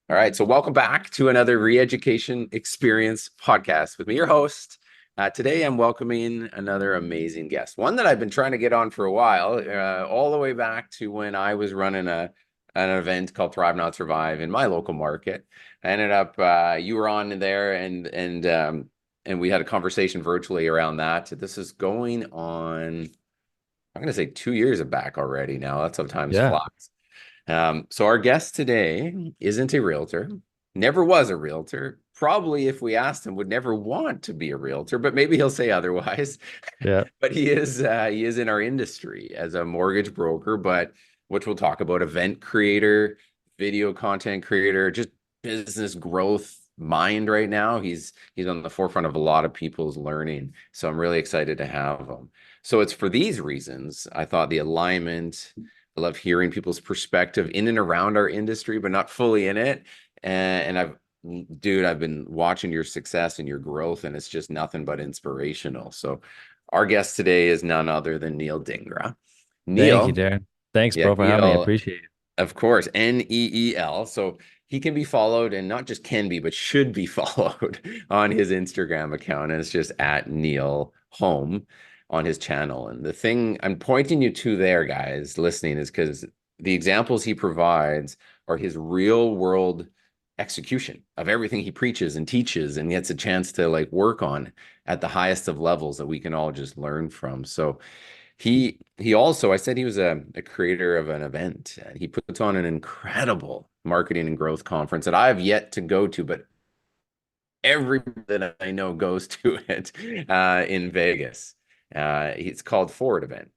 All right, so welcome back to another Re-Education Experience podcast with me, your host. Today, I'm welcoming another amazing guest, one that I've been trying to get on for a while, all the way back to when I was running an event called Thrive Not Survive in my local market. I ended up you were on there, and we had a conversation virtually around that. This is going on, I'm going to say 2 years back already now. That's how time Yeah. flies. So our guest today isn't a realtor, never was a realtor. Probably, if we asked him, would never want to be a realtor, but maybe he'll say otherwise. Yeah. But he is in our industry as a mortgage broker, but which we'll talk about, event creator, video content creator, just business growth mind right now. He's on the forefront of a lot of people's learning. So I'm really excited to have him. So it's for these reasons I thought the alignment. I love hearing people's perspective in and around our industry, but not fully in it. I've been watching your success and your growth, and it's just nothing but inspirational. So, our guest today is none other than Neel Dhingra. Thank you, Neel, Darren. Thanks, yeah, bro, for having me. I Neel, appreciate it. of course, Neel. So he can be followed, and not just can be, but should be followed on his Instagram account. And it's just at Neel Home on his channel. And the thing I'm pointing you to there, guys, listening, is because the examples he provides are his real world execution of everything he preaches and teaches and gets a chance to like work on at the highest of levels that we can all just learn from. So he also, I said he was a creator of an event. He puts on an incredible marketing and growth conference that I have yet to go to, but everybody that I know goes to it in Vegas. It's called Forward Event.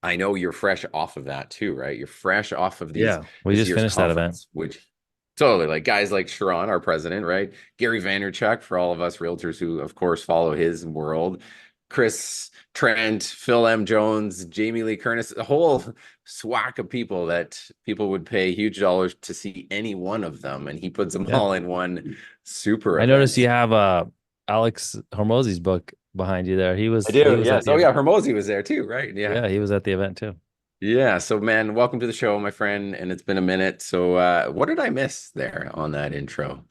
I know you're fresh off of that too, right? You're fresh off of Yeah. We this just year's finished that event. conference, which totally like guys like Sharon, our president, right? Gary Vaynerchuk, for all of us realtors who, of course, follow his world. Chris Trent, Phil M. Jones, Jamie Lee Curtis, a whole swack of people that people would pay huge dollars to see any one of them, and he puts them Yeah. all in one super I noticed event. you have Alex Hormozy's book behind you there. He I was he do, was at yes. the Oh yeah, event. Hermosi was there too, right? Yeah. Yeah, he was at the event too. Yeah, so man, welcome to the show, my friend, and it's been a minute. So, what did I miss there on that intro?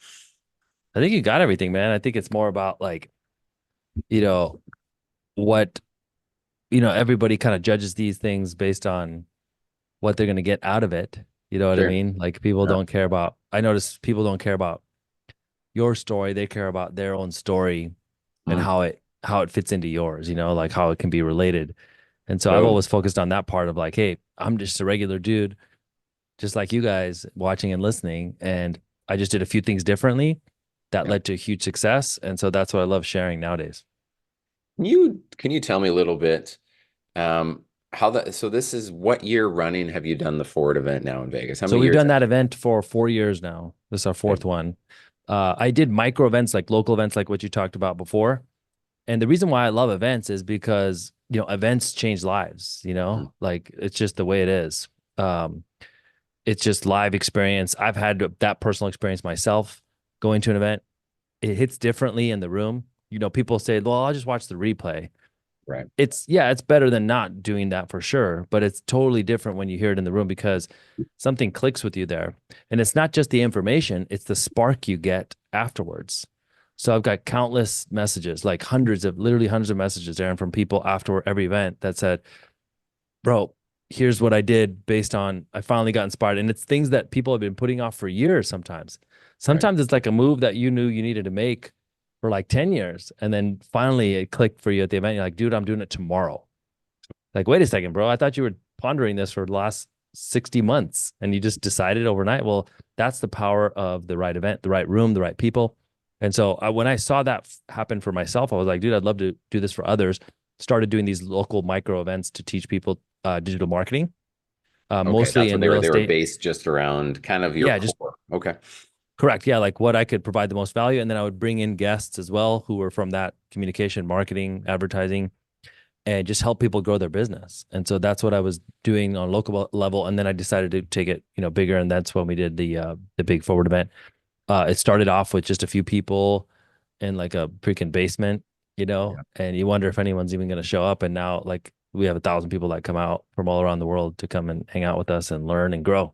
I think you got everything, man. I think it's more about like, you know, what, everybody kind of judges these things based on what they're going to get out of it. You know what I Sure. mean? Like people Yeah. don't care about, I notice people don't care about your story. They care about their own story and Mm, how it fits into yours, like how it can be related. And so I've totally. always focused on that part of like, hey, I'm just a regular dude, just like you guys watching and listening. And I just did a few things differently that Yeah. led to huge success. And so that's what I love sharing nowadays. Can you tell me a little bit how that so this is what year running have you done the Ford event now in Vegas? How So many we've years done have that event for 4 years now. This is our you? fourth one. I did micro events, like local events, like what you talked about before. And the reason why I love events is because, events change lives, Mm, like it's just the way it is. Um, it's just live experience. I've had that personal experience myself going to an event. It hits differently in the room. People say, well, I'll just watch the replay. right. It's better than not doing that for sure, but it's totally different when you hear it in the room because something clicks with you there. And it's not just the information, it's the spark you get afterwards. So I've got countless messages, like literally hundreds of messages, Aaron, from people after every event that said, bro, here's what I did based on, I finally got inspired. And it's things that people have been putting off for years sometimes. Right. Sometimes it's like a move that you knew you needed to make for like 10 years. And then finally it clicked for you at the event. You're like, dude, I'm doing it tomorrow. Like, wait a second, bro. I thought you were pondering this for the last 60 months and you just decided overnight. Well, that's the power of the right event, the right room, the right people. And so when I saw that happen for myself, I was like, dude, I'd love to do this for others. Started doing these local micro events to teach people digital marketing, Okay, mostly that's what in they real were. They were estate. based just around kind of your Yeah, just core. Okay. correct. Yeah, like what I could provide the most value. And then I would bring in guests as well who were from that communication, marketing, advertising, and just help people grow their business. And so that's what I was doing on a local level. And then I decided to take it, bigger. And that's when we did the big forward event. It started off with just a few people in like a freaking basement, Yeah. and you wonder if anyone's even going to show up. And now like we have 1,000 people that come out from all around the world to come and hang out with us and learn and grow.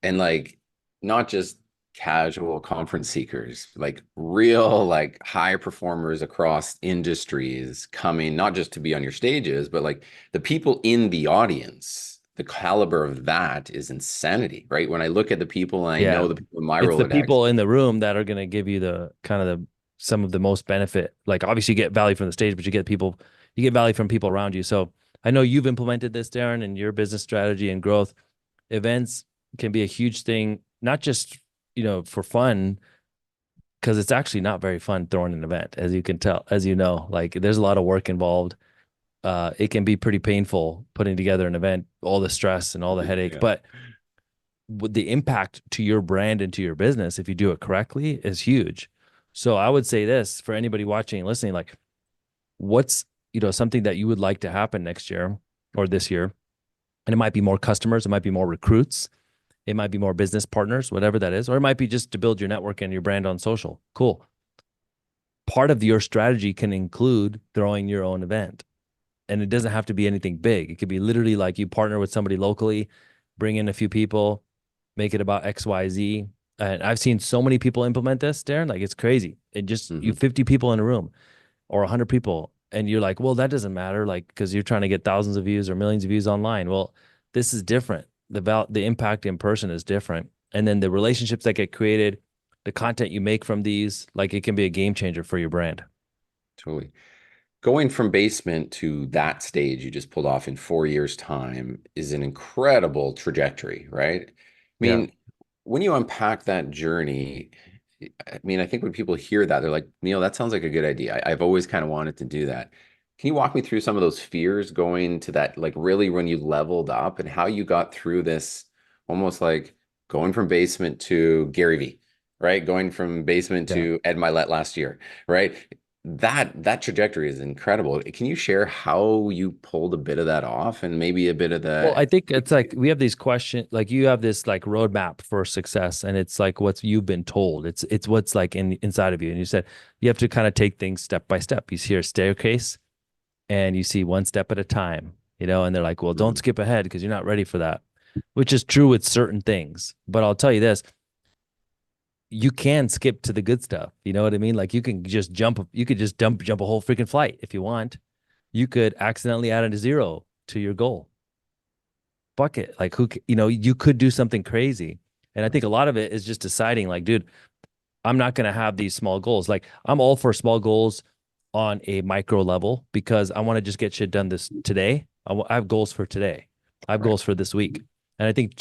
And like not just casual conference seekers, like real, like high performers across industries coming, not just to be on your stages, but like the people in the audience, the caliber of that is insanity, right? When I look at the people and I Yeah. know the people in my It's the Rolodex. people in the room that are going to give you the kind of the some of the most benefit. Like obviously you get value from the stage, but you get value from people around you. So I know you've implemented this, Darren, in your business strategy and growth. Events can be a huge thing, not just, for fun, because it's actually not very fun throwing an event, as you can tell, as you know, like there's a lot of work involved. It can be pretty painful putting together an event, all the stress and all the headache, Yeah. but the impact to your brand and to your business, if you do it correctly, is huge. So I would say this for anybody watching and listening, like what's, something that you would like to happen next year or this year? And it might be more customers, it might be more recruits, it might be more business partners, whatever that is, or it might be just to build your network and your brand on social. Cool. Part of your strategy can include throwing your own event. And it doesn't have to be anything big. It could be literally like you partner with somebody locally, bring in a few people, make it about XYZ. And I've seen so many people implement this, Darren, like it's crazy. It just, you Mhm. 50 people in a room or 100 people. And you're like, well, that doesn't matter. Like, because you're trying to get thousands of views or millions of views online. Well, this is different. The impact in person is different. And then the relationships that get created, the content you make from these, like it can be a game changer for your brand. Totally. Going from basement to that stage you just pulled off in 4 years' time is an incredible trajectory, right? I Yeah. mean, when you unpack that journey, I mean, I think when people hear that, they're like, Neil, that sounds like a good idea. I've always kind of wanted to do that. Can you walk me through some of those fears going to that, like really when you leveled up and how you got through this, almost like going from basement to Gary V, right? Going from basement Yeah. to Ed Milet last year, right? That trajectory is incredible. Can you share how you pulled a bit of that off and maybe a bit of Well, the I think it's like we have these questions, like you have this like roadmap for success, and it's like what's you've been told. It's what's like inside of you. And you said you have to kind of take things step by step. You see a staircase and you see one step at a time, and they're like, well, don't Mhm. skip ahead because you're not ready for that, which is true with certain things. But I'll tell you this, you can skip to the good stuff. You know what I mean? Like you could just jump a whole freaking flight if you want. You could accidentally add a zero to your goal bucket. Like you could do something crazy. And I think a lot of it is just deciding like, dude, I'm not going to have these small goals. Like I'm all for small goals on a micro level because I want to just get shit done this today. I have goals for today. I have Right. goals for this week. And I think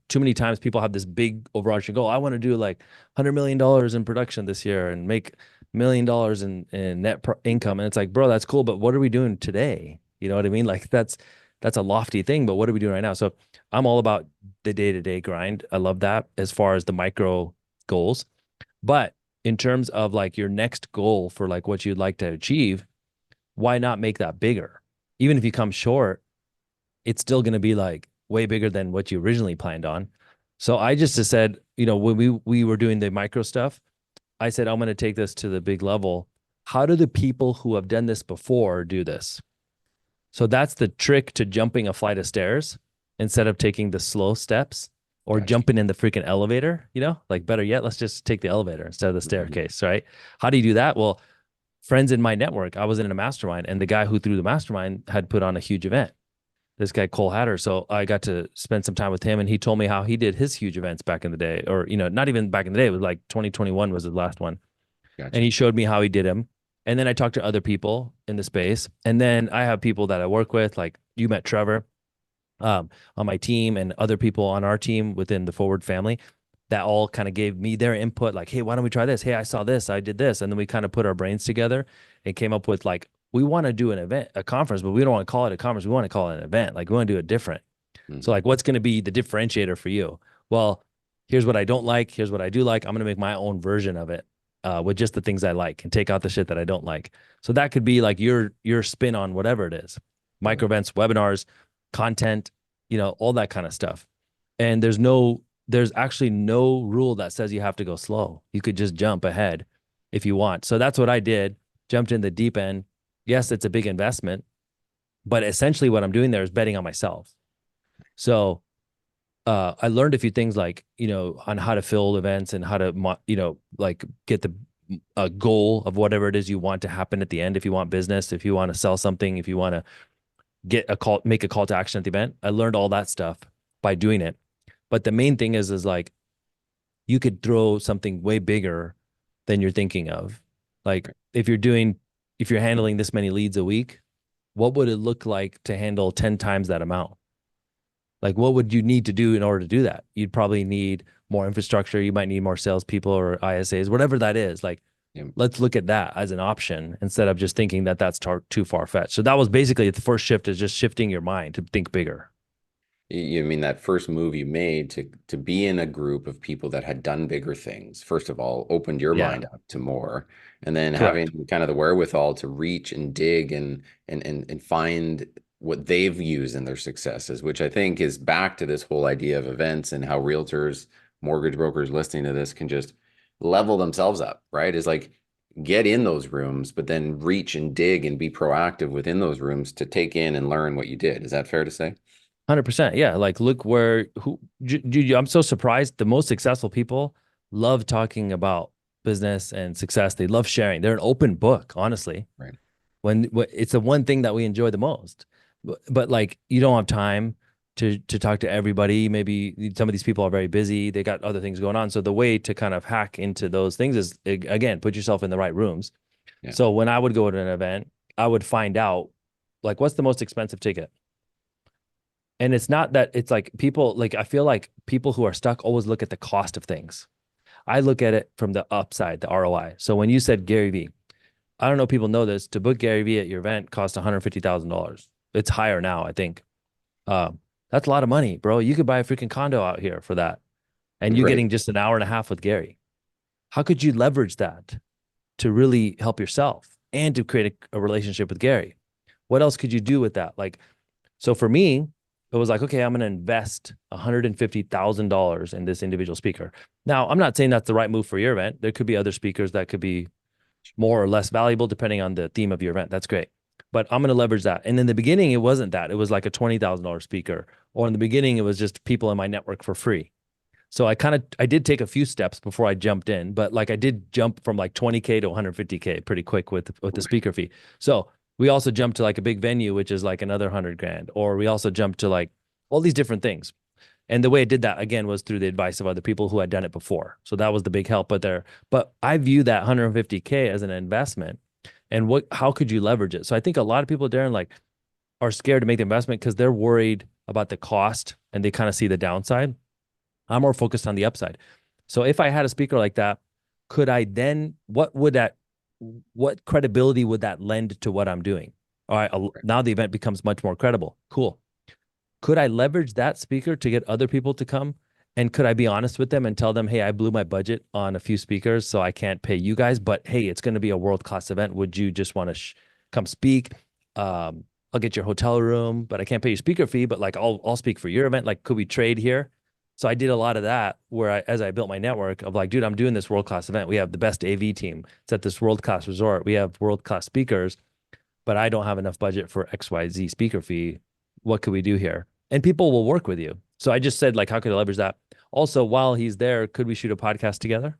too many times people have this big overarching goal. I want to do like $100 million in production this year and make $1 million in income. And it's like, bro, that's cool. But what are we doing today? You know what I mean? Like that's a lofty thing, but what are we doing right now? So I'm all about the day-to-day grind. I love that as far as the micro goals. But in terms of like your next goal for like what you'd like to achieve, why not make that bigger? Even if you come short, it's still going to be like way bigger than what you originally planned on. So I just said, when we were doing the micro stuff, I said I'm going to take this to the big level. How do the people who have done this before do this? So that's the trick to jumping a flight of stairs instead of taking the slow steps or Gotcha. jumping in the freaking elevator, like better yet, let's just take the elevator instead of the Mhm. staircase, right? How do you do that? Well, friends in my network, I was in a mastermind and the guy who threw the mastermind had put on a huge event. This guy, Cole Hatter. So I got to spend some time with him and he told me how he did his huge events back in the day, or, not even back in the day. It was like 2021 was the last one, and Gotcha. he showed me how he did them. And then I talked to other people in the space. And then I have people that I work with, like you met Trevor on my team and other people on our team within the Forward family that all kind of gave me their input. Like, hey, why don't we try this? Hey, I saw this, I did this. And then we kind of put our brains together and came up with like, we want to do an event, a conference, but we don't want to call it a conference. We want to call it an event. Like, we want to do it different. So, Mhm. like, what's going to be the differentiator for you? Well, here's what I don't like. Here's what I do like. I'm going to make my own version of it with just the things I like and take out the shit that I don't like. So that could be like your spin on whatever it is, micro Totally. events, webinars, content, all that kind of stuff. And there's actually no rule that says you have to go slow. You could just jump ahead if you want. So that's what I did. Jumped in the deep end. Yes, it's a big investment, but essentially what I'm doing there is betting on myself. So I learned a few things like, on how to fill events and how to, like get the a goal of whatever it is you want to happen at the end. If you want business, if you want to sell something, if you want to make a call to action at the event. I learned all that stuff by doing it. But the main thing is like you could throw something way bigger than you're thinking of. Like if you're handling this many leads a week, what would it look like to handle 10 times that amount? Like, what would you need to do in order to do that? You'd probably need more infrastructure. You might need more salespeople or ISAs, whatever that is. Like, Yeah. let's look at that as an option instead of just thinking that that's too far fetched. So that was basically the first shift, is just shifting your mind to think bigger. You mean that first move you made to be in a group of people that had done bigger things, first of all, opened your Yeah, mind up to more, and then correct. having kind of the wherewithal to reach and dig and find what they've used in their successes, which I think is back to this whole idea of events and how realtors, mortgage brokers listening to this can just level themselves up, right? Is like get in those rooms, but then reach and dig and be proactive within those rooms to take in and learn what you did. Is that fair to say? 100%. Yeah. Like, look where, I'm so surprised. The most successful people love talking about business and success. They love sharing. They're an open book, honestly. Right. When it's the one thing that we enjoy the most. But like, you don't have time to talk to everybody. Maybe some of these people are very busy. They got other things going on. So the way to kind of hack into those things is, again, put yourself in the right rooms. Yeah. So when I would go to an event, I would find out like what's the most expensive ticket. And it's not that it's like people like I feel like people who are stuck always look at the cost of things. I look at it from the upside, the ROI. So when you said Gary Vee, I don't know if people know this, to book Gary Vee at your event costs $150,000. It's higher now, I think. That's a lot of money, bro. You could buy a freaking condo out here for that. And you're Right. getting just an hour and a half with Gary. How could you leverage that to really help yourself and to create a relationship with Gary? What else could you do with that? Like, so for me, it was like, okay, I'm going to invest $150,000 in this individual speaker. Now, I'm not saying that's the right move for your event. There could be other speakers that could be more or less valuable depending on the theme of your event. That's great. But I'm going to leverage that. And in the beginning, it wasn't that. It was like a $20,000 speaker. Or in the beginning, it was just people in my network for free. So I did take a few steps before I jumped in, but like I did jump from like 20K to 150K pretty quick with the speaker fee. So we also jumped to like a big venue, which is like another 100 grand, or we also jumped to like all these different things. And the way I did that again was through the advice of other people who had done it before. So that was the big help. But I view that 150K as an investment. And how could you leverage it? So I think a lot of people, Darren, like are scared to make the investment because they're worried about the cost and they kind of see the downside. I'm more focused on the upside. So if I had a speaker like that, could I then, what credibility would that lend to what I'm doing? All right, now the event becomes much more credible. Cool. Could I leverage that speaker to get other people to come? And could I be honest with them and tell them, hey, I blew my budget on a few speakers, so I can't pay you guys, but hey, it's going to be a world-class event. Would you just want to come speak? I'll get your hotel room, but I can't pay your speaker fee, but like I'll speak for your event. Like, could we trade here? So I did a lot of that where as I built my network of like, dude, I'm doing this world-class event. We have the best AV team. It's at this world-class resort. We have world-class speakers, but I don't have enough budget for XYZ speaker fee. What could we do here? And people will work with you. So I just said, like, how could I leverage that? Also, while he's there, could we shoot a podcast together?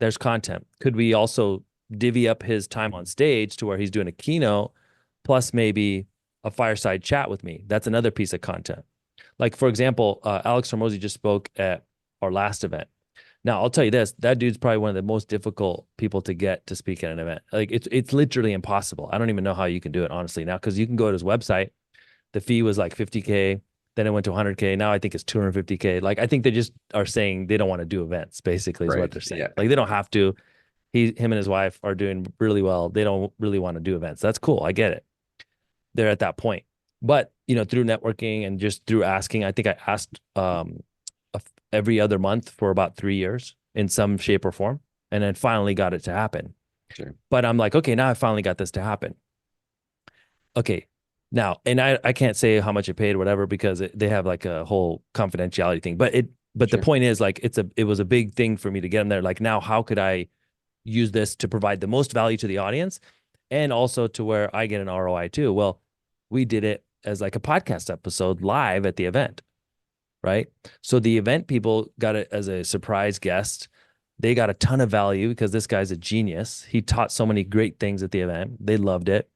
There's content. Could we also divvy up his time on stage to where he's doing a keynote plus maybe a fireside chat with me? That's another piece of content. Like, for example, Alex Hormozy just spoke at our last event. Now, I'll tell you this, that dude's probably one of the most difficult people to get to speak at an event. Like, it's literally impossible. I don't even know how you can do it, honestly, now, because you can go to his website. The fee was like 50K. Then it went to 100K. Now I think it's 250K. Like, I think they just are saying they don't want to do events, basically, is what Right. they're saying. Yeah. Like, they don't have to. Him and his wife are doing really well. They don't really want to do events. That's cool. I get it. They're at that point. But, through networking and just through asking, I think I asked every other month for about 3 years in some shape or form, and then finally got it to happen. Sure. But I'm like, okay, now I finally got this to happen. Okay, now, and I can't say how much it paid or whatever because they have like a whole confidentiality thing. But the Sure. point is like it was a big thing for me to get them there. Like, now, how could I use this to provide the most value to the audience and also to where I get an ROI too? Well, we did it as like a podcast episode live at the event. right? So the event people got it as a surprise guest. They got a ton of value because this guy's a genius. He taught so many great things at the event. They loved it.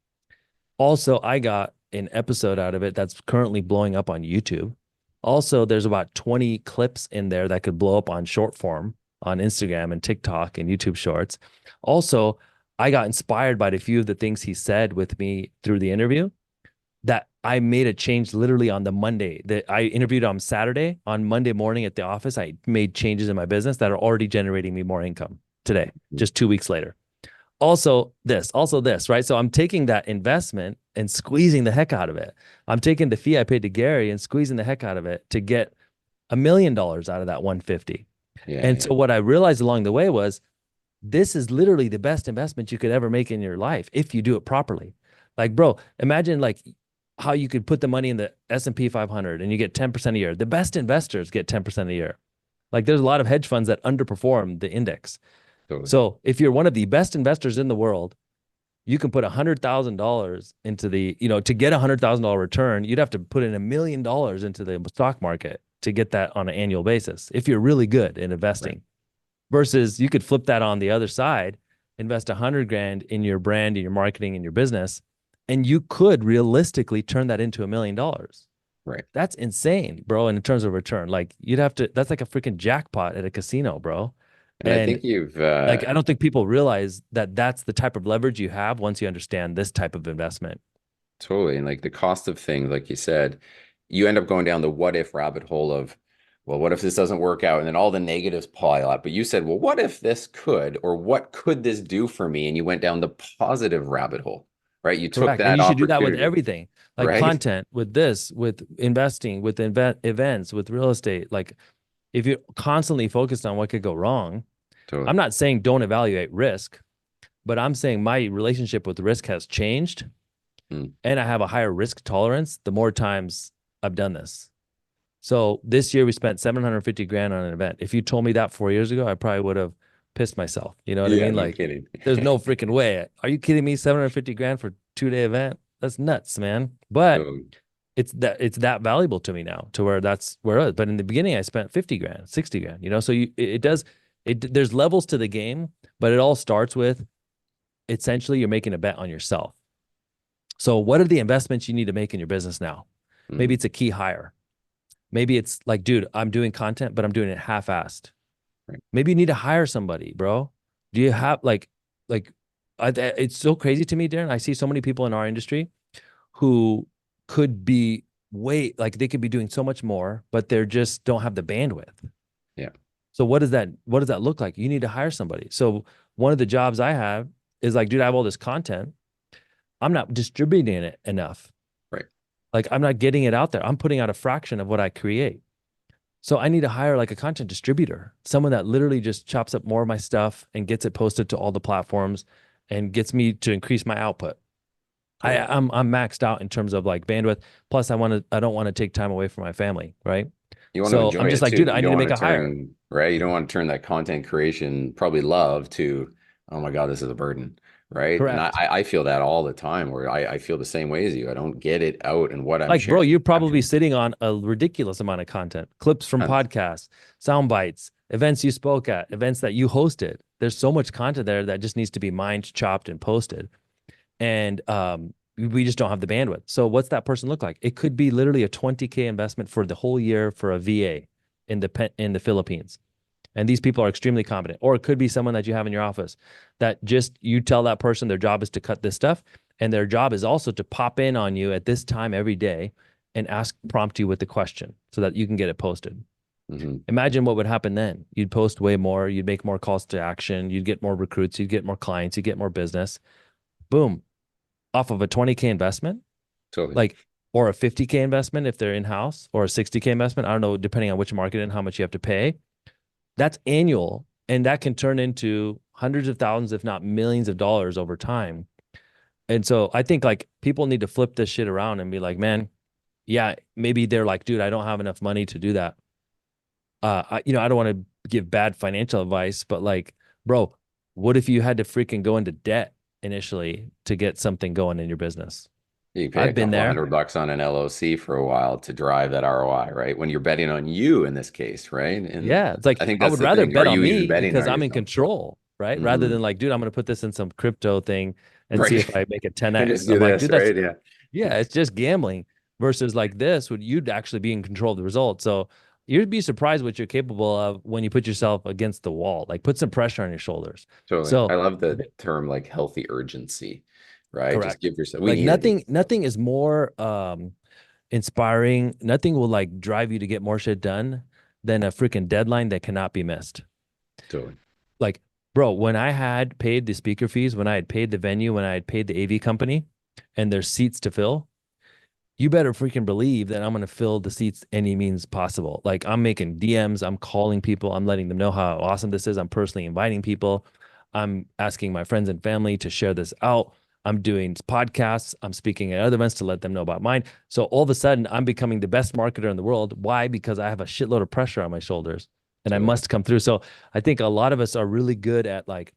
Also, I got an episode out of it that's currently blowing up on YouTube. Also, there's about 20 clips in there that could blow up on short form on Instagram and TikTok and YouTube Shorts. Also, I got inspired by a few of the things he said with me through the interview that I made a change literally on the Monday that I interviewed on Saturday. On Monday morning at the office, I made changes in my business that are already generating me more income today, just 2 weeks later. Also this, right? So I'm taking that investment and squeezing the heck out of it. I'm taking the fee I paid to Gary and squeezing the heck out of it to get $1 million out of that 150. Yeah, And yeah, so what I realized along the way was this is literally the best investment you could ever make in your life if you do it properly. Like, bro, imagine like how you could put the money in the S&P 500 and you get 10% a year. The best investors get 10% a year. Like there's a lot of hedge funds that underperform the index. totally. So if you're one of the best investors in the world, you can put $100,000 into to get $100,000 return, you'd have to put in $1 million into the stock market to get that on an annual basis. If you're really good in Right. investing, versus you could flip that on the other side, invest 100 grand in your brand, in your marketing, in your business, and you could realistically turn that into $1 million. Right. That's insane, bro. And in terms of return, like you'd have to, that's like a freaking jackpot at a casino, bro. And I And think you've like, I don't think people realize that that's the type of leverage you have once you understand this type of investment. totally, and like the cost of things, like you said, you end up going down the what if rabbit hole of, well, what if this doesn't work out? And then all the negatives pile up. But you said, well, what if this could, or what could this do for me? And you went down the positive rabbit hole, right? You took Correct. And that you should do that with opportunity, everything, like right? content, with this, with investing, with events, with real estate. Like if you're constantly focused on what could go wrong, I'm Totally. not saying don't evaluate risk, but I'm saying my relationship with risk has changed Mm. and I have a higher risk tolerance the more times I've done this. So this year we spent 750 grand on an event. If you told me that 4 years ago, I probably would have pissed myself. You know what I Yeah, mean? no Like kidding. there's no freaking way. Are you kidding me? 750 grand for 2 day event? That's nuts, man. But Totally. it's that valuable to me now to where that's where it is. But in the beginning, I spent 50 grand, 60 grand, So it does there's levels to the game, but it all starts with essentially you're making a bet on yourself. So what are the investments you need to make in your business now? Maybe Mhm. it's a key hire. Maybe it's like, dude, I'm doing content, but I'm doing it half-assed. Right. Maybe you need to hire somebody, bro. Do you have like it's so crazy to me, Darren. I see so many people in our industry who could be like they could be doing so much more, but they're just don't have the bandwidth. Yeah. So what does that look like? You need to hire somebody. So one of the jobs I have is like, dude, I have all this content. I'm not distributing it enough. Right. Like I'm not getting it out there. I'm putting out a fraction of what I create. So I need to hire like a content distributor, someone that literally just chops up more of my stuff and gets it posted to all the platforms and gets me to increase my output. I, Totally. I'm I'm maxed out in terms of like bandwidth. Plus, I don't want to take time away from my family, right? You want to So enjoy I'm just it like, too. dude, You I need don't to want make to a hire. turn, right? You don't want to turn that content creation, probably love, to, oh my God, this is a burden, right? And I, Correct. I I feel that all the time where I feel the same way as you. I don't get it out and what I'm Like, bro, sharing, you're probably capturing. sitting on a ridiculous amount of content, clips from Tons. podcasts, sound bites, events you spoke at, events that you hosted. There's so much content there that just needs to be mined, chopped, and posted. And we just don't have the bandwidth. So what's that person look like? It could be literally a 20K investment for the whole year for a VA in the Philippines. And these people are extremely competent. Or it could be someone that you have in your office that just you tell that person their job is to cut this stuff. And their job is also to pop in on you at this time every day and prompt you with the question so that you can get it posted. Hmm. Imagine what would happen then. You'd post way more, you'd make more calls to action, you'd get more recruits, you'd get more clients, you'd get more business. Boom. Off of a 20K investment, Totally. like, or a 50K investment if they're in house, or a 60K investment. I don't know, depending on which market and how much you have to pay. That's annual. And that can turn into hundreds of thousands, if not millions of dollars over time. And so I think like people need to flip this shit around and be like, man, yeah, maybe they're like, dude, I don't have enough money to do that. I don't want to give bad financial advice, but like, bro, what if you had to freaking go into debt initially to get something going in your business? You pay a I've been couple of there. $100 on an LOC for a while to drive that ROI, right? When you're betting on you in this case, right? And Yeah, it's like I think I that's would the rather thing. Are bet on you even me betting because on I'm in yourself? control, right? Rather Hmm. than like, dude, I'm gonna put this in some crypto thing and see Right. if I make it And just 10x. do I'm like, this, dude, that's right? Yeah. yeah, it's just gambling versus like this would you'd actually be in control of the result. So you'd be surprised what you're capable of when you put yourself against the wall. Like put some pressure on your shoulders. Totally. I So love the term like healthy urgency, right? Just correct. give yourself, we Like need it. nothing is more inspiring. Nothing will like drive you to get more shit done than a freaking deadline that cannot be missed. Totally. Like, bro, when I had paid the speaker fees, when I had paid the venue, when I had paid the AV company and there's seats to fill, you better freaking believe that I'm going to fill the seats any means possible. Like I'm making DMs, I'm calling people, I'm letting them know how awesome this is. I'm personally inviting people. I'm asking my friends and family to share this out. I'm doing podcasts. I'm speaking at other events to let them know about mine. So all of a sudden, I'm becoming the best marketer in the world. Why? Because I have a shitload of pressure on my shoulders and I Totally. must come through. So I think a lot of us are really good at like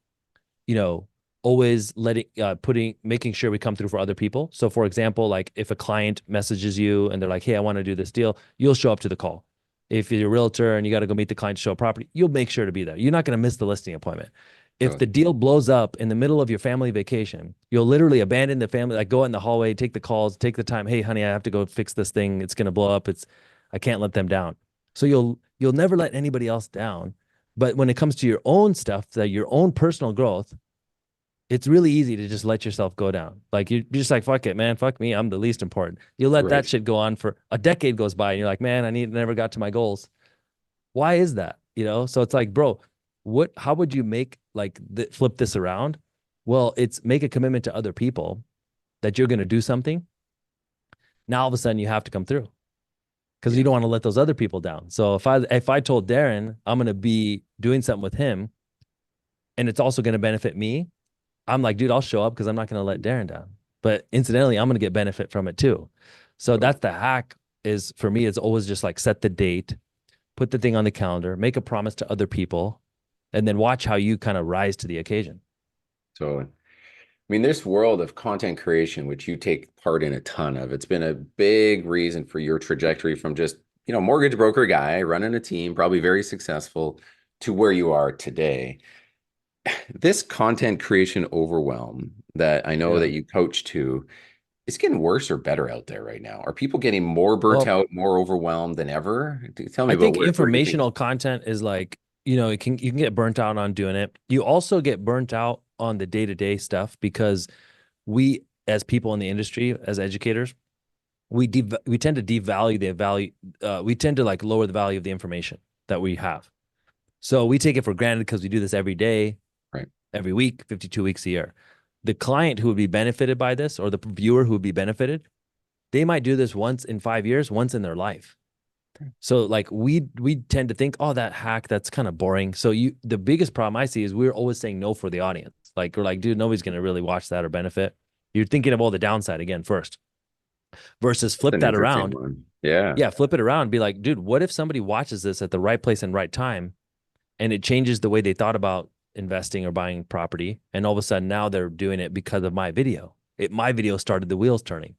you know, always letting putting making sure we come through for other people. So for example, like if a client messages you and they're like, "Hey, I want to do this deal," you'll show up to the call. If you're a realtor and you got to go meet the client to show a property, you'll make sure to be there. You're not going to miss the listing appointment. If Totally. the deal blows up in the middle of your family vacation, you'll literally abandon the family, like go out in the hallway, take the calls, take the time. Hey, honey, I have to go fix this thing. It's going to blow up. I can't let them down. So you'll never let anybody else down. But when it comes to your own stuff, that your own personal growth, it's really easy to just let yourself go down. Like you're just like, fuck it, man. Fuck me. I'm the least important. You let that Right. shit go on for a decade goes by and you're like, man, never got to my goals. Why is that? So it's like, bro, how would you make like flip this around? Well, it's make a commitment to other people that you're going to do something. Now all of a sudden you have to come through because you Yeah. don't want to let those other people down. So if I told Darren I'm going to be doing something with him and it's also going to benefit me, I'm like, dude, I'll show up because I'm not going to let Darren down. But incidentally, I'm going to get benefit from it too. So Totally. that's the hack is for me, it's always just like set the date, put the thing on the calendar, make a promise to other people, and then watch how you kind of rise to the occasion. Totally. I mean, this world of content creation, which you take part in a ton of, it's been a big reason for your trajectory from just, mortgage broker guy running a team, probably very successful, to where you are today. This content creation overwhelm that I know Yeah. that you coach to, is getting worse or better out there right now? Are people getting more burnt Well, out, more overwhelmed than ever? Tell me I about think where you think. informational content is like, you can get burnt out on doing it. You also get burnt out on the day-to-day stuff because we as people in the industry, as educators, we tend to devalue the value. We tend to like lower the value of the information that we have. So we take it for granted because we do this every day, Right. every week, 52 weeks a year. The client who would be benefited by this, or the viewer who would be benefited, they might do this once in 5 years, once in their life. So like we tend to think, oh, that hack, that's kind of boring. So the biggest problem I see is we're always saying no for the audience. Like we're like, dude, nobody's gonna really watch that or benefit. You're thinking of all the downside again first, versus That's flip an that interesting around. one. Yeah. Yeah, flip it around and be like, dude, what if somebody watches this at the right place and right time and it changes the way they thought about investing or buying property, and all of a sudden now they're doing it because of my video. My video started the wheels turning.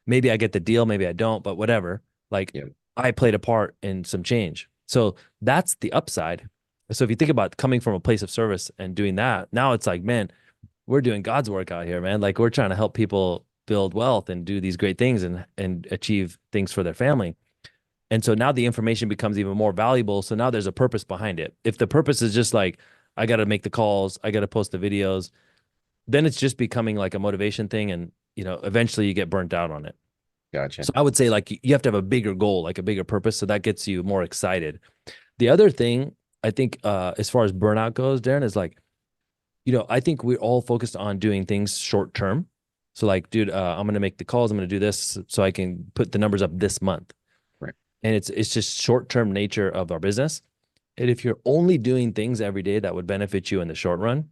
Maybe I get the deal, maybe I don't, but whatever. Like Yeah. I played a part in some change. So that's the upside. So if you think about coming from a place of service and doing that, now it's like, man, we're doing God's work out here, man. Like we're trying to help people build wealth and do these great things and achieve things for their family. And so now the information becomes even more valuable. So now there's a purpose behind it. If the purpose is just like, I got to make the calls, I got to post the videos, then it's just becoming like a motivation thing. And, eventually you get burnt out on it. Gotcha. So I would say like you have to have a bigger goal, like a bigger purpose. So that gets you more excited. The other thing I think, as far as burnout goes, Darren, is like, I think we're all focused on doing things short term. So like, dude, I'm going to make the calls. I'm going to do this so I can put the numbers up this month. Right. And it's just short term nature of our business. And if you're only doing things every day that would benefit you in the short run,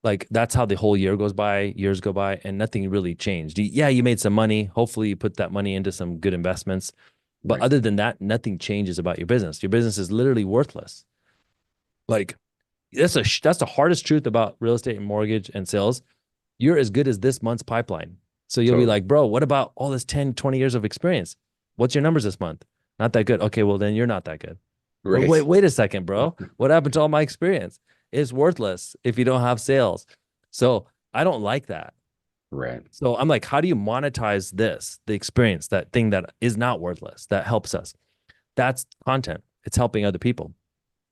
like that's how the whole year goes by, years go by, and nothing really changed. Yeah, you made some money. Hopefully, you put that money into some good investments. But Right. other than that, nothing changes about your business. Your business is literally worthless. Like that's the hardest truth about real estate and mortgage and sales. You're as good as this month's pipeline. So you'll be Totally. like, bro, what about all this 10, 20 years of experience? What's your numbers this month? Not that good. Okay, well, then you're not that good. Well, Right. wait a second, bro. What happened to all my experience? It's worthless if you don't have sales. So I don't like that. Right. So I'm like, how do you monetize this, the experience, that thing that is not worthless, that helps us? That's content. It's helping other people.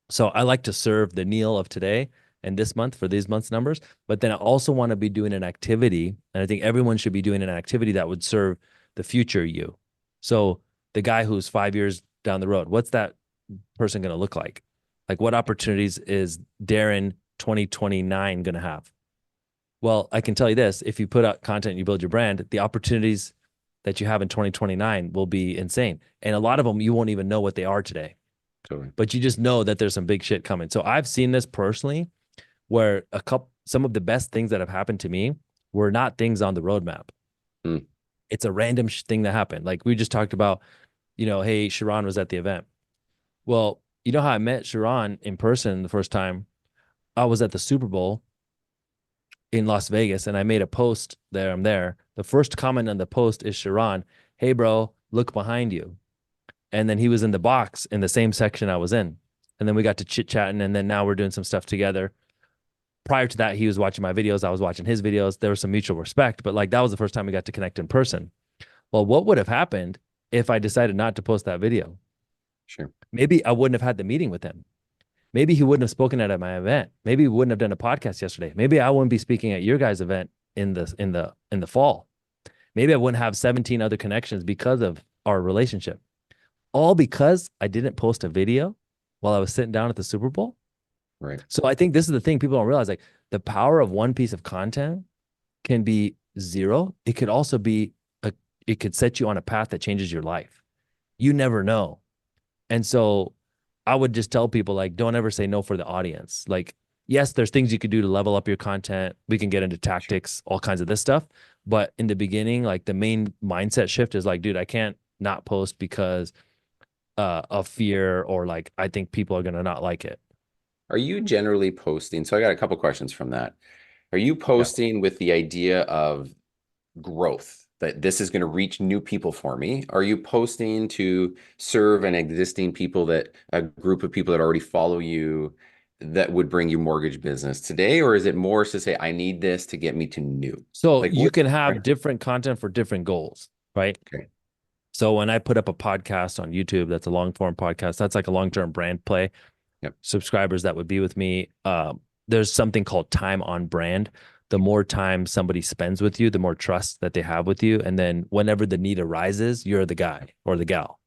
So I like to serve the Neel of today and this month for these month's numbers, but then I also want to be doing an activity, and I think everyone should be doing an activity that would serve the future you. So the guy who's 5 years down the road, what's that person going to look like? Like what opportunities is Darren 2029 going to have? Well, I can tell you this, if you put out content and you build your brand, the opportunities that you have in 2029 will be insane. And a lot of them you won't even know what they are today, Totally. but you just know that there's some big shit coming. So I've seen this personally where some of the best things that have happened to me were not things on the roadmap. Mm. It's a random thing that happened. Like we just talked about, hey, Sharon was at the event. Well, you know how I met Sharon in person the first time? I was at the Super Bowl in Las Vegas and I made a post there. I'm there. The first comment on the post is Sharon, hey, bro, look behind you. And then he was in the box in the same section I was in. And then we got to chit chatting. And then now we're doing some stuff together. Prior to that, he was watching my videos. I was watching his videos. There was some mutual respect, but like that was the first time we got to connect in person. Well, what would have happened if I decided not to post that video? Sure. Maybe I wouldn't have had the meeting with him. Maybe he wouldn't have spoken at my event. Maybe we wouldn't have done a podcast yesterday. Maybe I wouldn't be speaking at your guys' event in the fall. Maybe I wouldn't have 17 other connections because of our relationship. All because I didn't post a video while I was sitting down at the Super Bowl. Right. So I think this is the thing people don't realize, like the power of one piece of content can be zero. It could also be it could set you on a path that changes your life. You never know. And so I would just tell people like, don't ever say no for the audience. Like, yes, there's things you could do to level up your content. We can get into Sure. tactics, all kinds of this stuff. But in the beginning, like the main mindset shift is like, dude, I can't not post because of fear or like, I think people are going to not like it. Are you generally posting? So I got a couple questions from that. Are you Yeah. posting with the idea of growth, that this is going to reach new people for me? Are you posting to serve an existing people, that a group of people that already follow you, that would bring you mortgage business today? Or is it more to say, I need this to get me to new? So Like you what? can have different content for different goals, right? Okay. So when I put up a podcast on YouTube, that's a long form podcast, that's like a long term brand play. Yep. Subscribers that would be with me. There's something called time on brand. The more time somebody spends with you, the more trust that they have with you. And then whenever the need arises, you're the guy or the gal.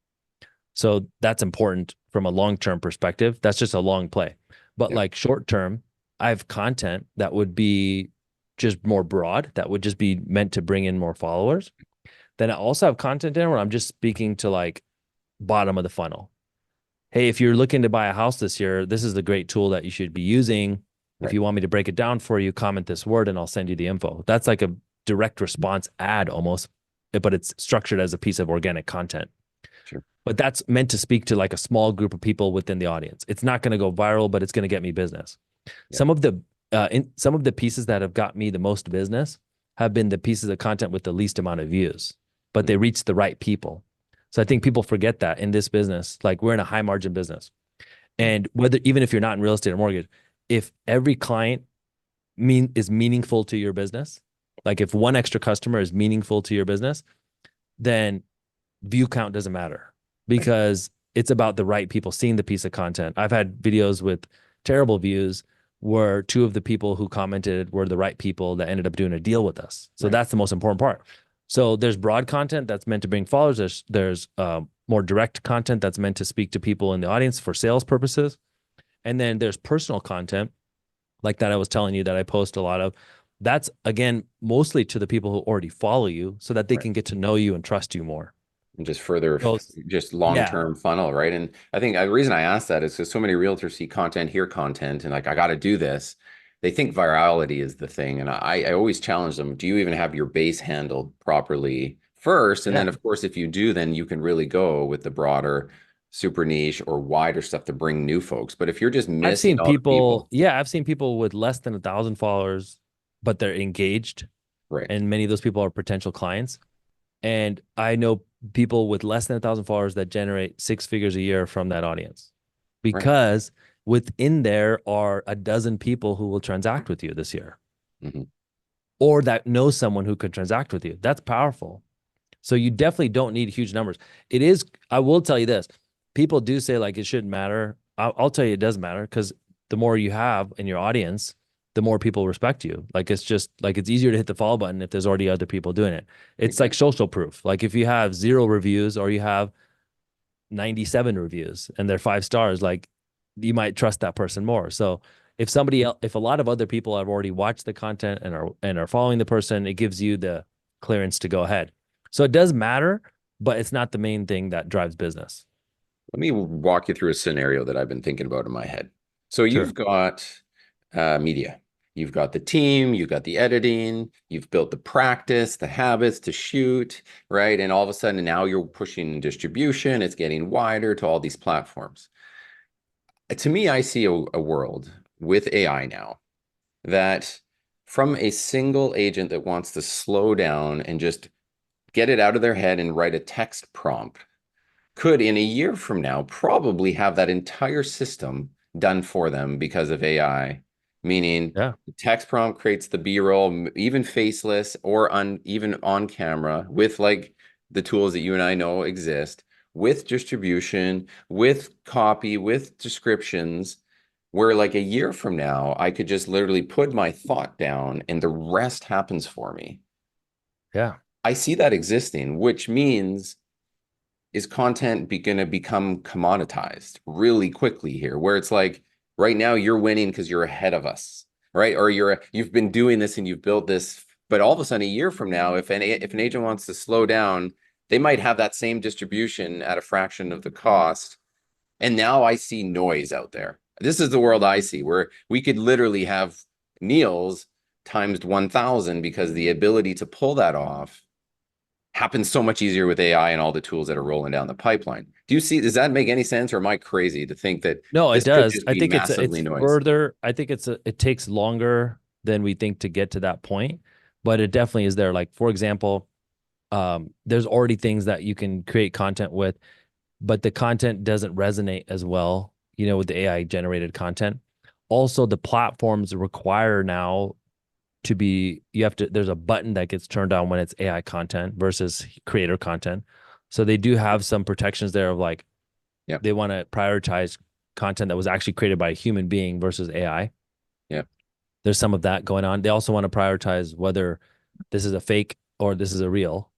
So that's important from a long term perspective. That's just a long play. But Yep. like short term, I have content that would be just more broad, that would just be meant to bring in more followers. Then I also have content in where I'm just speaking to like bottom of the funnel. Hey, if you're looking to buy a house this year, this is the great tool that you should be using. If Right. you want me to break it down for you, comment this word and I'll send you the info. That's like a direct response ad almost, but it's structured as a piece of organic content. Sure. But that's meant to speak to like a small group of people within the audience. It's not going to go viral, but it's going to get me business. Yep. Some of the pieces that have got me the most business have been the pieces of content with the least amount of views, but Mm. they reach the right people. So I think people forget that in this business, like we're in a high margin business. Mm. And whether even if you're not in real estate or mortgage, if every client is meaningful to your business, like if one extra customer is meaningful to your business, then view count doesn't matter Right. because it's about the right people seeing the piece of content. I've had videos with terrible views where two of the people who commented were the right people that ended up doing a deal with us. So Right. that's the most important part. So there's broad content that's meant to bring followers. There's more direct content that's meant to speak to people in the audience for sales purposes. And then there's personal content like that I was telling you that I post a lot of. That's again mostly to the people who already follow you so that they Right. can get to know you and trust you more. And just further, So just yeah, long-term funnel, right? And I think the reason I asked that is because so many realtors see content, hear content, and like, I got to do this. They think virality is the thing. And I always challenge them, do you even have your base handled properly first? And yeah. then, of course, if you do, then you can really go with the broader, super niche or wider stuff to bring new folks. But if you're just I've missing seen all the people, people, yeah, I've seen people with less than 1,000 followers, but they're engaged. Right. and many of those people are potential clients. And I know people with less than 1,000 followers that generate six figures a year from that audience, Right. because within there are a dozen people who will transact with you this year, Hmm. or that know someone who could transact with you. That's powerful. So you definitely don't need huge numbers. It is, I will tell you this. People do say like it shouldn't matter. I'll tell you it does matter, because the more you have in your audience, the more people respect you. Like it's just like it's easier to hit the follow button if there's already other people doing it. It's like Exactly. social proof. Like if you have 0 reviews or you have 97 reviews and they're 5 stars, like you might trust that person more. So if somebody else, if a lot of other people have already watched the content and are following the person, it gives you the clearance to go ahead. So it does matter, but it's not the main thing that drives business. Let me walk you through a scenario that I've been thinking about in my head. So Sure. you've got media, you've got the team, you've got the editing, you've built the practice, the habits to shoot, right? And all of a sudden now you're pushing distribution, it's getting wider to all these platforms. To me, I see a world with AI now that from a single agent that wants to slow down and just get it out of their head and write a text prompt could in a year from now probably have that entire system done for them because of AI, meaning Yeah. the text prompt creates the B-roll, even faceless or even on camera with like the tools that you and I know exist, with distribution, with copy, with descriptions, where like a year from now, I could just literally put my thought down and the rest happens for me. Yeah. I see that existing, which means is content going to become commoditized really quickly here, where it's like right now you're winning because you're ahead of us, right? Or you've been doing this and you've built this, but all of a sudden a year from now, if an agent wants to slow down, they might have that same distribution at a fraction of the cost. And now I see noise out there. This is the world I see, where we could literally have Neil's times 1,000 because the ability to pull that off happens so much easier with AI and all the tools that are rolling down the pipeline. Do you see, does that make any sense, or am I crazy to think that No, it this could does. just I be think massively it's noise? further. I think it takes longer than we think to get to that point, but it definitely is there. Like for example, there's already things that you can create content with, but the content doesn't resonate as well, with the AI generated content. Also, the platforms require now to be, you have to, there's a button that gets turned on when it's AI content versus creator content. So they do have some protections there of like, Yeah, they want to prioritize content that was actually created by a human being versus AI. yeah, There's some of that going on. They also want to prioritize whether this is a fake or this is a real,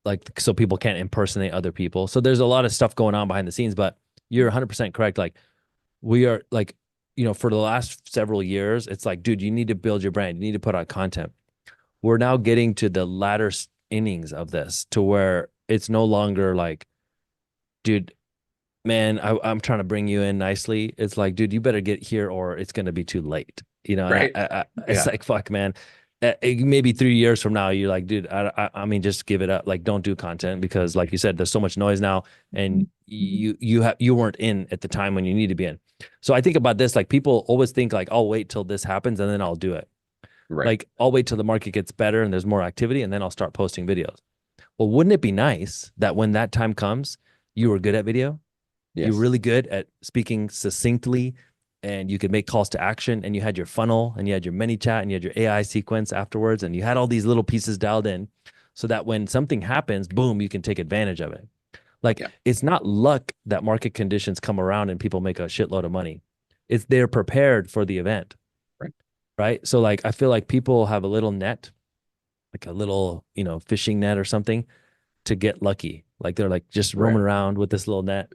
like so people can't impersonate other people. So there's a lot of stuff going on behind the scenes, but you're 100% correct. Like we are like, for the last several years, it's like, dude, you need to build your brand. You need to put out content. We're now getting to the latter innings of this to where it's no longer like, dude, man, I'm trying to bring you in nicely. It's like, dude, you better get here or it's going to be too late. And right. it's Yeah, like, fuck, man. Maybe 3 years from now, you're like, dude, I mean, just give it up. Like, don't do content because, like you said, there's so much noise now, and you weren't in at the time when you need to be in. So I think about this, like people always think like, I'll wait till this happens and then I'll do it. right. Like, I'll wait till the market gets better and there's more activity and then I'll start posting videos. Well, wouldn't it be nice that when that time comes, you were good at video? You're Yes, really good at speaking succinctly and you could make calls to action and you had your funnel and you had your mini chat and you had your AI sequence afterwards and you had all these little pieces dialed in so that when something happens, boom, you can take advantage of it. Like yeah, it's not luck that market conditions come around and people make a shitload of money. It's they're prepared for the event, right. right? So like I feel like people have a little net, like a little, fishing net or something to get lucky. Like they're like just Right. roaming around with this little net